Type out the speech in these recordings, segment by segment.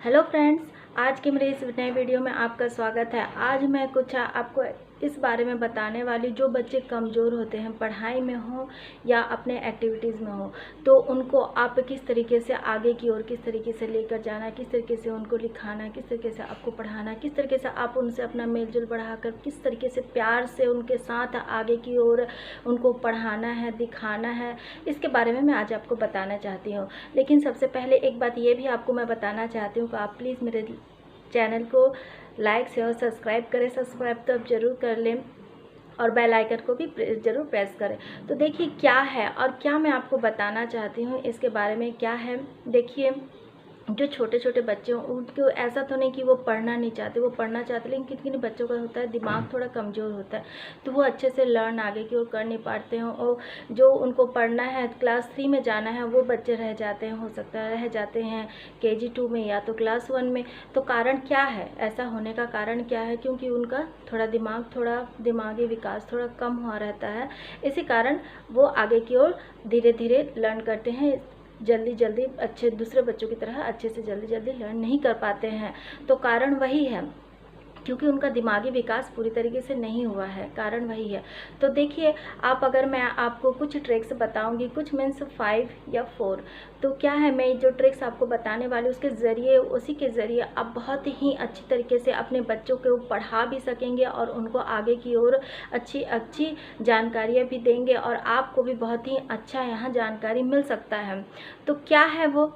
Hello friends, आज के मेरे इस नए वीडियो में आपका स्वागत है। आज मैं कुछ आपको इस बारे में बताने वाली, जो बच्चे कमज़ोर होते हैं पढ़ाई में हो या अपने एक्टिविटीज़ में हो, तो उनको आप किस तरीके से आगे की ओर किस तरीके से लेकर जाना, किस तरीके से उनको लिखाना, किस तरीके से आपको पढ़ाना, किस तरीके से आप उनसे अपना मेलजोल बढ़ाकर किस तरीके से प्यार से उनके साथ आगे की ओर उनको पढ़ाना है, दिखाना है, इसके बारे में मैं आज आपको बताना चाहती हूँ। लेकिन सबसे पहले एक बात ये भी आपको मैं बताना चाहती हूँ कि आप प्लीज़ मेरे चैनल को लाइक शेयर और सब्सक्राइब करें। सब्सक्राइब तो आप ज़रूर कर लें और बेल आइकन को भी ज़रूर प्रेस करें। तो देखिए क्या है और क्या मैं आपको बताना चाहती हूँ इसके बारे में। क्या है, देखिए जो छोटे छोटे बच्चे हों उनको ऐसा तो नहीं कि वो पढ़ना नहीं चाहते, वो पढ़ना चाहते, लेकिन किन किन बच्चों का होता है दिमाग थोड़ा कमज़ोर होता है, तो वो अच्छे से लर्न आगे की ओर कर नहीं पाते हैं। और जो उनको पढ़ना है, क्लास 3 में जाना है, वो बच्चे रह जाते हैं, हो सकता है रह जाते हैं KG 2 में या तो क्लास 1 में। तो कारण क्या है, ऐसा होने का कारण क्या है? क्योंकि उनका थोड़ा दिमागी विकास थोड़ा कम हुआ रहता है। इसी कारण वो आगे की ओर धीरे धीरे लर्न करते हैं, जल्दी अच्छे दूसरे बच्चों की तरह अच्छे से जल्दी लर्न नहीं कर पाते हैं। तो कारण वही है, क्योंकि उनका दिमागी विकास पूरी तरीके से नहीं हुआ है, कारण वही है। तो देखिए अगर मैं आपको कुछ ट्रिक्स बताऊंगी, कुछ मीन्स 5 या 4, तो क्या है, मैं जो ट्रिक्स आपको बताने वाली उसके ज़रिए, उसी के ज़रिए आप बहुत ही अच्छी तरीके से अपने बच्चों को पढ़ा भी सकेंगे और उनको आगे की ओर अच्छी जानकारियाँ भी देंगे और आपको भी बहुत ही अच्छा यहाँ जानकारी मिल सकता है। तो क्या है वो,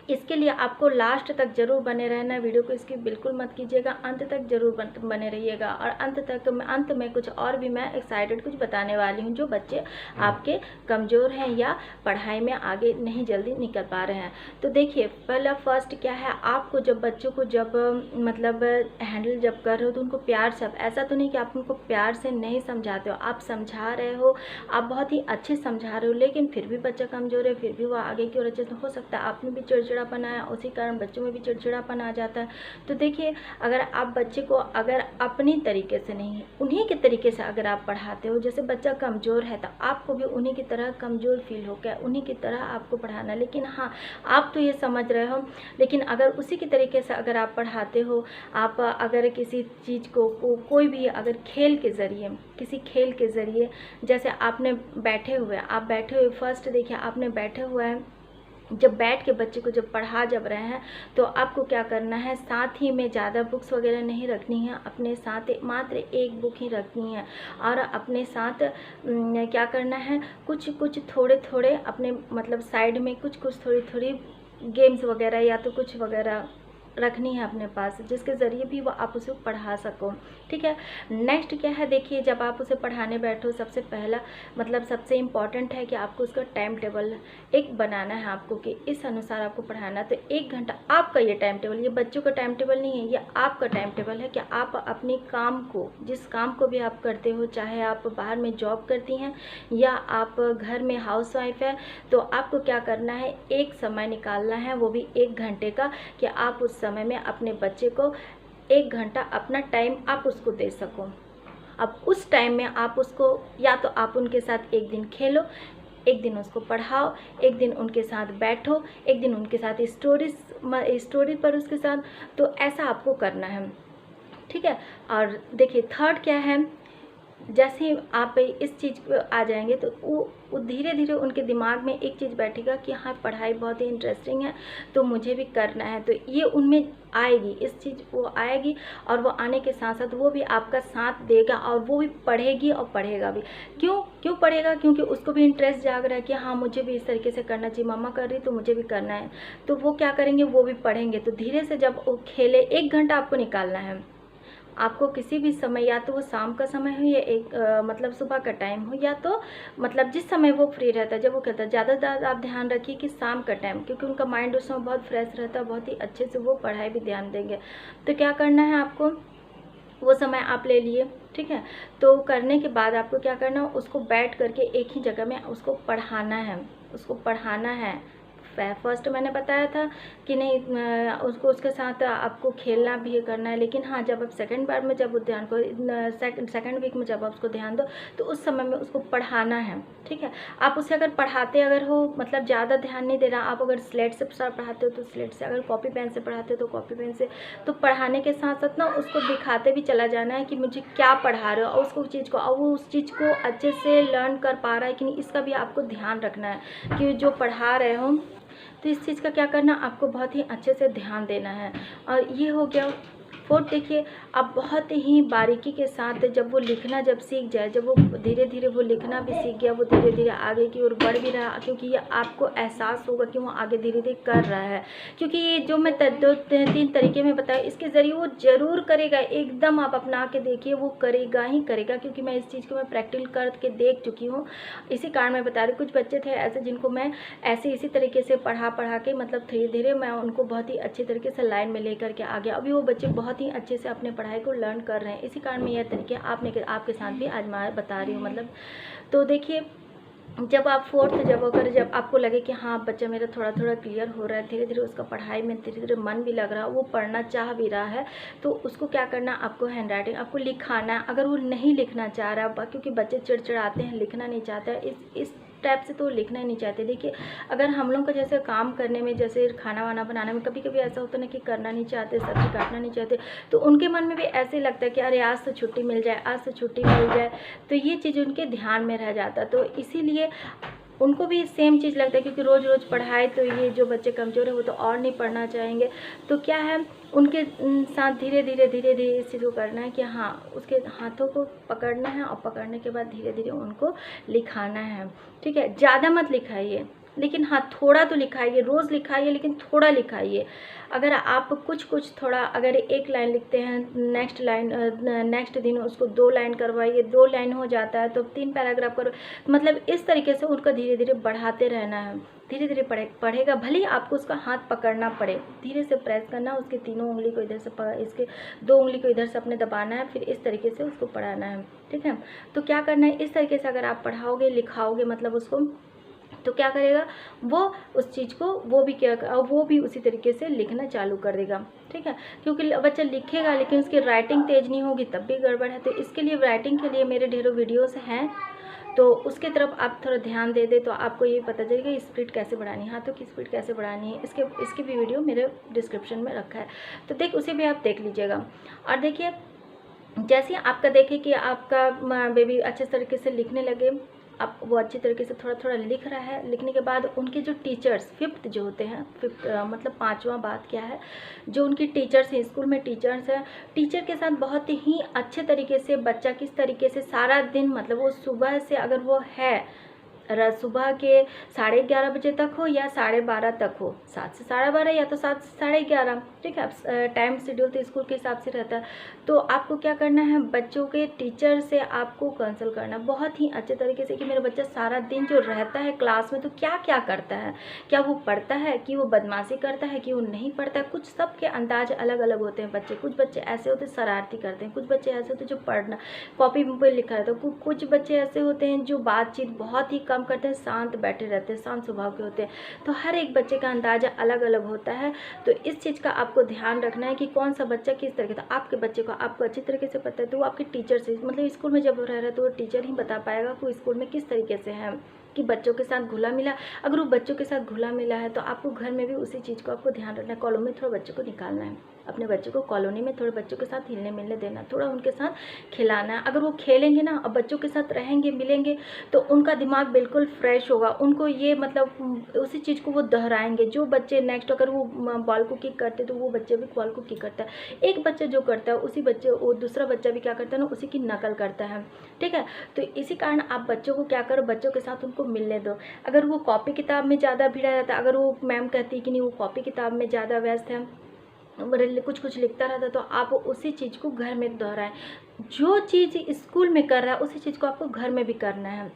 इसके लिए आपको लास्ट तक ज़रूर बने रहना। वीडियो को इसकी बिल्कुल मत कीजिएगा, अंत तक ज़रूर बने रहिएगा। और अंत में कुछ और भी मैं एक्साइटेड कुछ बताने वाली हूँ, जो बच्चे आपके कमज़ोर हैं या पढ़ाई में आगे नहीं जल्दी निकल पा रहे हैं। तो देखिए पहला फर्स्ट क्या है, आपको जब बच्चों को मतलब हैंडल जब कर रहे हो तो उनको प्यार से, ऐसा तो नहीं कि आप उनको प्यार से नहीं समझाते हो, आप समझा रहे हो, आप बहुत ही अच्छे समझा रहे हो, लेकिन फिर भी बच्चा कमज़ोर है, फिर भी वो आगे की ओर अच्छे से, हो सकता है आप में भी चिड़चिड़ापन आया, उसी कारण बच्चों में भी चिड़चिड़ापन आ जाता है। तो देखिए अगर आप बच्चे को अगर अपनी तरीके से नहीं, उन्हीं के तरीके से अगर आप पढ़ाते हो, जैसे बच्चा कमज़ोर है तो आपको भी उन्हीं की तरह कमज़ोर फील हो गया, उन्हीं की तरह आपको पढ़ाना। लेकिन हाँ, आप तो ये समझ रहे हो, लेकिन अगर उसी के तरीके से अगर आप पढ़ाते हो, आप अगर किसी चीज़ को कोई भी अगर खेल के ज़रिए, किसी खेल के ज़रिए, जैसे आपने बैठे हुए फर्स्ट देखिए आपने बैठे हुए हैं, जब बैठ के बच्चे को जब पढ़ा रहे हैं तो आपको क्या करना है, साथ ही में ज़्यादा बुक्स वगैरह नहीं रखनी है, अपने साथ मात्र एक बुक ही रखनी है। और अपने साथ क्या करना है, कुछ थोड़े अपने मतलब साइड में कुछ थोड़ी गेम्स वगैरह या तो कुछ वगैरह रखनी है अपने पास, जिसके ज़रिए भी वो आप उसे पढ़ा सको। ठीक है, नेक्स्ट क्या है, देखिए जब आप उसे पढ़ाने बैठो, सबसे पहला मतलब सबसे इम्पॉर्टेंट है कि आपको उसका टाइम टेबल एक बनाना है आपको, कि इस अनुसार आपको पढ़ाना। तो 1 घंटा आपका ये टाइम टेबल, ये बच्चों का टाइम टेबल नहीं है, ये आपका टाइम टेबल है कि आप अपने काम को, जिस काम को भी आप करते हो, चाहे आप बाहर में जॉब करती हैं या आप घर में हाउसवाइफ है, तो आपको क्या करना है, एक समय निकालना है, वो भी 1 घंटे का, कि आप उस समय में अपने बच्चे को 1 घंटा अपना टाइम आप उसको दे सको। अब उस टाइम में आप उसको, या तो आप उनके साथ एक दिन खेलो, एक दिन उसको पढ़ाओ, एक दिन उनके साथ बैठो, एक दिन उनके साथ स्टोरी पर उसके साथ, तो ऐसा आपको करना है। ठीक है, और देखिए थर्ड क्या है, जैसे ही आप इस चीज़ पे आ जाएंगे तो वो धीरे धीरे उनके दिमाग में एक चीज़ बैठेगा कि हाँ पढ़ाई बहुत ही इंटरेस्टिंग है, तो मुझे भी करना है। तो ये उनमें आएगी, इस चीज़ वो आएगी, और वो आने के साथ साथ वो भी आपका साथ देगा और वो भी पढ़ेगी और पढ़ेगा भी। क्यों पढ़ेगा, क्योंकि उसको भी इंटरेस्ट जाग रहा है कि हाँ मुझे भी इस तरीके से करना चाहिए, मम्मा कर रही तो मुझे भी करना है। तो वो क्या करेंगे, वो भी पढ़ेंगे। तो धीरे से जब वो खेले, 1 घंटा आपको निकालना है, आपको किसी भी समय, या तो वो शाम का समय हो या मतलब सुबह का टाइम हो, या तो मतलब जिस समय वो फ्री रहता है, जब वो कहता है, ज़्यादा आप ध्यान रखिए कि शाम का टाइम, क्योंकि उनका माइंड उस समय बहुत फ्रेश रहता है, बहुत ही अच्छे से वो पढ़ाई भी ध्यान देंगे। तो क्या करना है आपको, वो समय आप ले लिए, ठीक है। तो करने के बाद आपको क्या करना है, उसको बैठ करके एक ही जगह में उसको पढ़ाना है, फर्स्ट मैंने बताया था कि नहीं उसको उसके साथ आपको खेलना भी करना है, लेकिन हाँ जब आप सेकंड बार में जब ध्यान को सेकंड वीक में जब आप उसको ध्यान दो तो उस समय में उसको पढ़ाना है। ठीक है, आप उसे अगर पढ़ाते अगर हो मतलब ज़्यादा ध्यान नहीं देना, आप अगर स्लेट से पढ़ाते हो तो स्लेट से, अगर कॉपी पेन से पढ़ाते हो तो कॉपी पेन से, तो पढ़ाने के साथ साथ ना उसको दिखाते भी चला जाना है कि मुझे क्या पढ़ा रहे हो और उसको चीज़ को, और वो उस चीज़ को अच्छे से लर्न कर पा रहा है कि नहीं, इसका भी आपको ध्यान रखना है कि जो पढ़ा रहे हो तो इस चीज़ का क्या करना, आपको बहुत ही अच्छे से ध्यान देना है। और ये हो गया। फोर्थ देखिए, आप बहुत ही बारीकी के साथ जब वो लिखना जब सीख जाए, जब वो धीरे धीरे वो लिखना भी सीख गया, वो धीरे धीरे आगे की ओर बढ़ भी रहा, क्योंकि ये आपको एहसास होगा कि वो आगे धीरे धीरे कर रहा है। क्योंकि ये जो मैं 2-3 तरीके में बताया इसके ज़रिए वो ज़रूर करेगा, एकदम आप अपना के देखिए वो करेगा ही करेगा, क्योंकि मैं इस चीज़ को मैं प्रैक्टिकल करके देख चुकी हूँ। इसी कारण मैं बता रही, कुछ बच्चे थे ऐसे जिनको मैं ऐसे इसी तरीके से पढ़ा के मतलब धीरे धीरे मैं उनको बहुत ही अच्छे तरीके से लाइन में लेकर के आ गया। अभी वो बच्चे बहुत ही अच्छे से अपने पढ़ाई को लर्न कर रहे हैं। इसी कारण मैं यह तरीके आपके साथ भी आजमा बता रही हूँ मतलब। तो देखिए, जब आप फोर्थ जब आपको लगे कि हाँ बच्चा मेरा थोड़ा थोड़ा क्लियर हो रहा है, धीरे धीरे उसका पढ़ाई में धीरे धीरे मन भी लग रहा है, वो पढ़ना चाह भी रहा है, तो उसको क्या करना, आपको हैंड राइटिंग आपको लिखाना है। अगर वो नहीं लिखना चाह रहा, क्योंकि बच्चे चिड़चिड़ाते हैं, लिखना नहीं चाहता है इस टाइप से, तो लिखना ही नहीं चाहते। देखिए, अगर हम लोग का जैसे काम करने में, जैसे खाना वाना बनाने में कभी कभी ऐसा होता है ना कि करना नहीं चाहते, सब्जी काटना नहीं चाहते, तो उनके मन में भी ऐसे ही लगता है कि अरे आज तो छुट्टी मिल जाए, आज तो छुट्टी मिल जाए, तो ये चीज़ उनके ध्यान में रह जाता। तो इसीलिए उनको भी सेम चीज़ लगता है, क्योंकि रोज़ रोज़ पढ़ाए तो ये जो बच्चे कमज़ोर है वो तो और नहीं पढ़ना चाहेंगे। तो क्या है, उनके साथ धीरे धीरे इस चीज़ को करना है कि हाँ उसके हाथों को पकड़ना है और पकड़ने के बाद धीरे धीरे उनको लिखाना है। ठीक है, ज़्यादा मत लिखाइए, लेकिन हाँ थोड़ा तो लिखाइए, रोज़ लिखाइए लेकिन थोड़ा लिखाइए। अगर आप कुछ थोड़ा, अगर एक लाइन लिखते हैं, नेक्स्ट दिन उसको 2 लाइन करवाइए, 2 लाइन हो जाता है तो 3 पैराग्राफ करो, मतलब इस तरीके से उनका धीरे धीरे बढ़ाते रहना है। धीरे धीरे पढ़ेगा, भले ही आपको उसका हाथ पकड़ना पड़े, धीरे से प्रेस करना, उसके तीनों उंगली को इधर से इसके 2 उंगली को इधर से अपने दबाना है, फिर इस तरीके से उसको पढ़ाना है। ठीक है, तो क्या करना है, इस तरीके से अगर आप पढ़ाओगे लिखाओगे मतलब उसको, तो क्या करेगा वो उस चीज़ को, वो भी उसी तरीके से लिखना चालू कर देगा। ठीक है, क्योंकि बच्चा लिखेगा लेकिन उसकी राइटिंग तेज़ नहीं होगी तब भी गड़बड़ है। तो इसके लिए राइटिंग के लिए मेरे ढेरों वीडियोस हैं, तो उसके तरफ आप थोड़ा ध्यान दे दे तो आपको ये पता चलेगा स्पीड कैसे बढ़ानी है, हाथों की स्पीड कैसे बढ़ानी है। इसके भी वीडियो मेरे डिस्क्रिप्शन में रखा है, तो उसे भी आप देख लीजिएगा। और देखिए, जैसे आपका देखें कि आपका बेबी अच्छे तरीके से लिखने लगे, अब वो अच्छी तरीके से थोड़ा थोड़ा लिख रहा है, लिखने के बाद उनके जो टीचर्स 5th जो होते हैं, 5th मतलब 5वां बात क्या है, जो उनकी टीचर्स हैं, स्कूल में टीचर्स हैं, टीचर के साथ बहुत ही अच्छे तरीके से बच्चा किस तरीके से सारा दिन, मतलब वो सुबह से अगर वो है सुबह के 11:30 बजे तक हो या 12:30 तक हो, 7 से 12:30 या तो 7 से 11:30, ठीक है, टाइम शेड्यूल तो स्कूल के हिसाब से रहता है। तो आपको क्या करना है, बच्चों के टीचर से आपको कंसल्ट करना बहुत ही अच्छे तरीके से कि मेरा बच्चा सारा दिन जो रहता है क्लास में तो क्या क्या करता है, क्या वो पढ़ता है, कि वो बदमाशी करता है, कि वो नहीं पढ़ता है। कुछ सबके अंदाज अलग अलग होते हैं बच्चे, कुछ बच्चे ऐसे होते हैं शरारती करते हैं, कुछ बच्चे ऐसे होते हैं जो पढ़ना कॉपी पर लिखा रहता है, कुछ बच्चे ऐसे होते हैं जो बातचीत बहुत ही कम करते हैं, शांत बैठे रहते हैं, शांत स्वभाव के होते हैं। तो हर एक बच्चे का अंदाजा अलग अलग होता है। तो इस चीज़ का आपको ध्यान रखना है कि कौन सा बच्चा किस तरीके का, आपके बच्चे को आपको अच्छी तरीके से पता है तो वो आपके टीचर से, मतलब स्कूल में जब वो रह रहा है तो वो टीचर ही बता पाएगा कि वो स्कूल में किस तरीके से है, कि बच्चों के साथ घुला मिला। अगर वो बच्चों के साथ घुला मिला है तो आपको घर में भी उसी चीज़ को आपको ध्यान रखना है। कॉलोनी में थोड़ा बच्चों को निकालना है, अपने बच्चों को कॉलोनी में थोड़े बच्चों के साथ हिलने मिलने देना, थोड़ा उनके साथ खिलाना है। अगर वो खेलेंगे ना और बच्चों के साथ रहेंगे मिलेंगे तो उनका दिमाग बिल्कुल फ्रेश होगा, उनको ये मतलब उसी चीज़ को वो दोहराएंगे। जो बच्चे नेक्स्ट अगर वो बॉल को किक करते तो वो बच्चे भी बॉल को किक करता है। एक बच्चा जो करता है उसी बच्चे वो दूसरा बच्चा भी क्या करता है ना, उसी की नकल करता है। ठीक है, तो इसी कारण आप बच्चों को क्या करो, बच्चों के साथ उनको मिलने दो। अगर वो कॉपी किताब में ज़्यादा भिड़ा रहता है, अगर वो मैम कहती है कि नहीं वो कॉपी किताब में ज़्यादा व्यस्त है, कुछ लिखता रहता है, तो आप उसी चीज़ को घर में दोहराएं। जो चीज़ स्कूल में कर रहा है उसी चीज़ को आपको घर में भी करना है।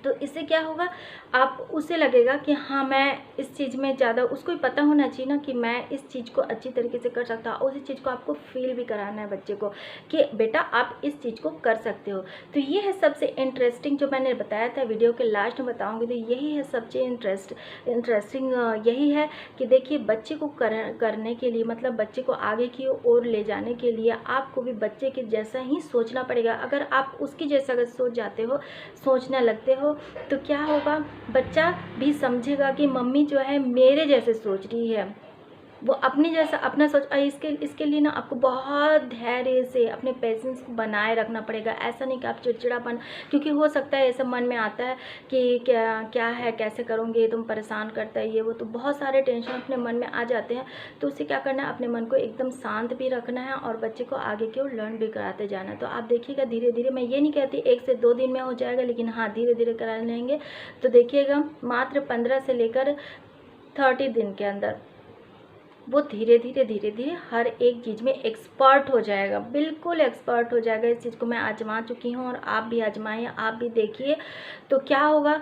तो इससे क्या होगा, आप उसे लगेगा कि हाँ मैं इस चीज़ में ज़्यादा, उसको ही पता होना चाहिए ना कि मैं इस चीज़ को अच्छी तरीके से कर सकता हूँ। उसी चीज़ को आपको फील भी कराना है बच्चे को कि बेटा आप इस चीज़ को कर सकते हो। तो ये है सबसे इंटरेस्टिंग जो मैंने बताया था, वीडियो के लास्ट में बताऊँगी। तो यही है सबसे इंटरेस्टिंग यही है कि देखिए बच्चे को करने के लिए, मतलब बच्चे को आगे की ओर ले जाने के लिए आपको भी बच्चे के जैसा ही सोचना पड़ेगा। अगर आप उसकी जैसा अगर सोच जाते हो, सोचने लगते हो, तो क्या होगा, बच्चा भी समझेगा कि मम्मी जो है मेरे जैसे सोच रही है, वो अपनी जैसा अपना सोच। इसके लिए ना आपको बहुत धैर्य से अपने पेशेंस को बनाए रखना पड़ेगा। ऐसा नहीं कि आप चिड़चिड़ापन, क्योंकि हो सकता है ऐसा मन में आता है कि क्या क्या है, कैसे करूँगी, तुम परेशान करता है ये वो, तो बहुत सारे टेंशन अपने मन में आ जाते हैं। तो उससे क्या करना है, अपने मन को एकदम शांत भी रखना है और बच्चे को आगे की ओर लर्न भी कराते जाना है। तो आप देखिएगा धीरे धीरे, मैं ये नहीं कहती 1 से 2 दिन में हो जाएगा, लेकिन हाँ धीरे धीरे करा लेंगे तो देखिएगा मात्र 15 से लेकर 30 दिन के अंदर वो धीरे धीरे हर एक चीज़ में एक्सपर्ट हो जाएगा, बिल्कुल एक्सपर्ट हो जाएगा। इस चीज़ को मैं आजमा चुकी हूँ और आप भी आजमाइए, आप भी देखिए। तो क्या होगा,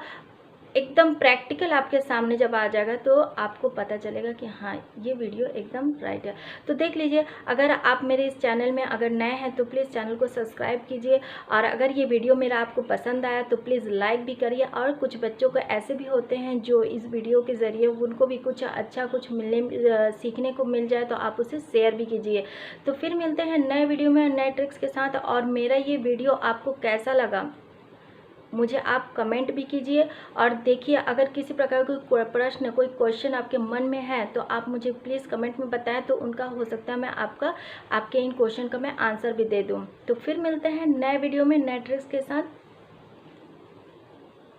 एकदम प्रैक्टिकल आपके सामने जब आ जाएगा तो आपको पता चलेगा कि हाँ ये वीडियो एकदम राइट है। तो देख लीजिए, अगर आप मेरे इस चैनल में अगर नए हैं तो प्लीज़ चैनल को सब्सक्राइब कीजिए, और अगर ये वीडियो मेरा आपको पसंद आया तो प्लीज़ लाइक भी करिए। और कुछ बच्चों को ऐसे भी होते हैं जो इस वीडियो के ज़रिए उनको भी कुछ अच्छा कुछ सीखने को मिल जाए, तो आप उसे शेयर भी कीजिए। तो फिर मिलते हैं नए वीडियो में नए ट्रिक्स के साथ। और मेरा ये वीडियो आपको कैसा लगा मुझे आप कमेंट भी कीजिए। और देखिए, अगर किसी प्रकार का कोई प्रश्न, कोई क्वेश्चन आपके मन में है तो आप मुझे प्लीज़ कमेंट में बताएं, तो उनका हो सकता है मैं आपके इन क्वेश्चन का मैं आंसर भी दे दूं। तो फिर मिलते हैं नए वीडियो में नए ट्रिक्स के साथ।